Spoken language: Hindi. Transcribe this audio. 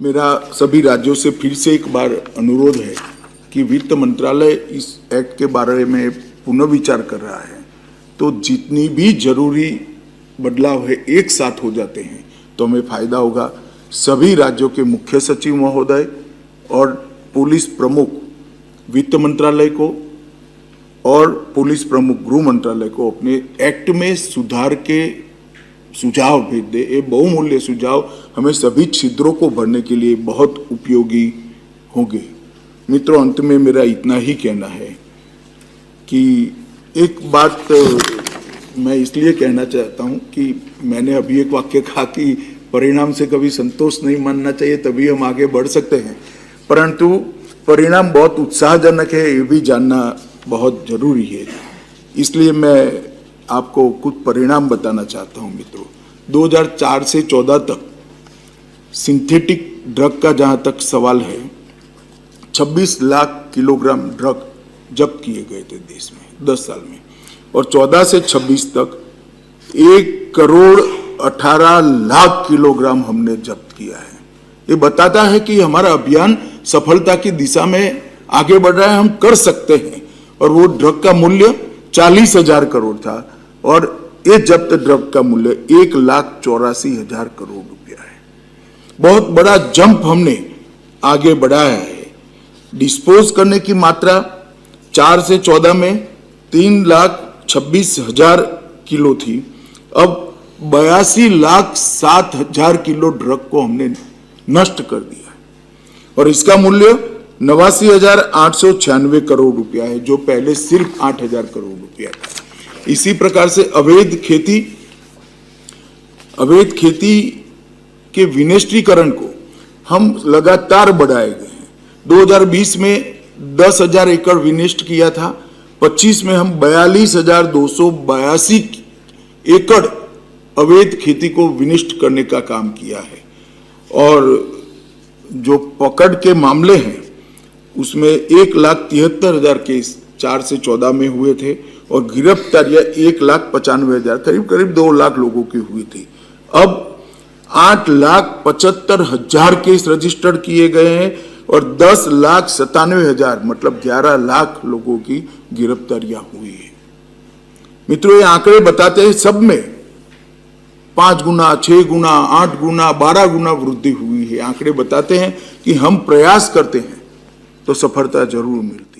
मेरा सभी राज्यों से फिर से एक बार अनुरोध है कि वित्त मंत्रालय इस एक्ट के बारे में पुनर्विचार कर रहा है, तो जितनी भी जरूरी बदलाव है एक साथ हो जाते हैं तो हमें फायदा होगा। सभी राज्यों के मुख्य सचिव महोदय और पुलिस प्रमुख वित्त मंत्रालय को और पुलिस प्रमुख गृह मंत्रालय को अपने एक्ट में सुधार के सुझाव भेज दे। ये बहुमूल्य सुझाव हमें सभी छिद्रों को भरने के लिए बहुत उपयोगी होंगे। मित्रों, अंत में मेरा इतना ही कहना है कि एक बात मैं इसलिए कहना चाहता हूं कि मैंने अभी एक वाक्य कहा कि परिणाम से कभी संतोष नहीं मानना चाहिए, तभी हम आगे बढ़ सकते हैं, परंतु परिणाम बहुत उत्साहजनक है ये भी जानना बहुत जरूरी है। इसलिए मैं आपको कुछ परिणाम बताना चाहता हूं। मित्रों, 2004 से 14 तक सिंथेटिक ड्रग का जहां तक सवाल है, 26 लाख किलोग्राम ड्रग जब्त किए गए थे देश में 10 साल में, और 14 से 26 तक 1,18,00,000 किलोग्राम हमने जब्त किया है। ये बताता है कि हमारा अभियान सफलता की दिशा में आगे बढ़ रहा है, हम कर सकते हैं। और वो ड्रग का मूल्य 40,000 करोड़ था और ये जब्त ड्रग का मूल्य 1,84,000 करोड़ रुपया है। बहुत बड़ा जंप हमने आगे बढ़ाया है। डिस्पोज करने की मात्रा 4 से 14 में 3,26,000 किलो थी, अब 82,07,000 किलो ड्रग को हमने नष्ट कर दिया है और इसका मूल्य 89,896 करोड़ रुपया है, जो पहले सिर्फ 8,000 करोड़ रुपया था। इसी प्रकार से अवैध खेती के विनिष्टीकरण को हम लगातार बढ़ाए गए हैं। 2020 में 10,000 एकड़ विनिष्ट किया था, 25 में हम 42,282 एकड़ अवैध खेती को विनिष्ट करने का काम किया है। और जो पकड़ के मामले हैं उसमें 1,73,000 केस 4 से 14 में हुए थे और गिरफ्तारियां 1,95,000 करीब 2 लाख लोगों की हुई थी। अब 8,75,000 केस रजिस्टर्ड किए गए हैं और 10,97,000 मतलब 11 लाख लोगों की गिरफ्तारियां हुई है। मित्रों, ये आंकड़े बताते हैं सब में 5 गुना, 6 गुना, 8 गुना, 12 गुना वृद्धि हुई है। आंकड़े बताते हैं कि हम प्रयास करते हैं तो सफलता जरूर मिलती है।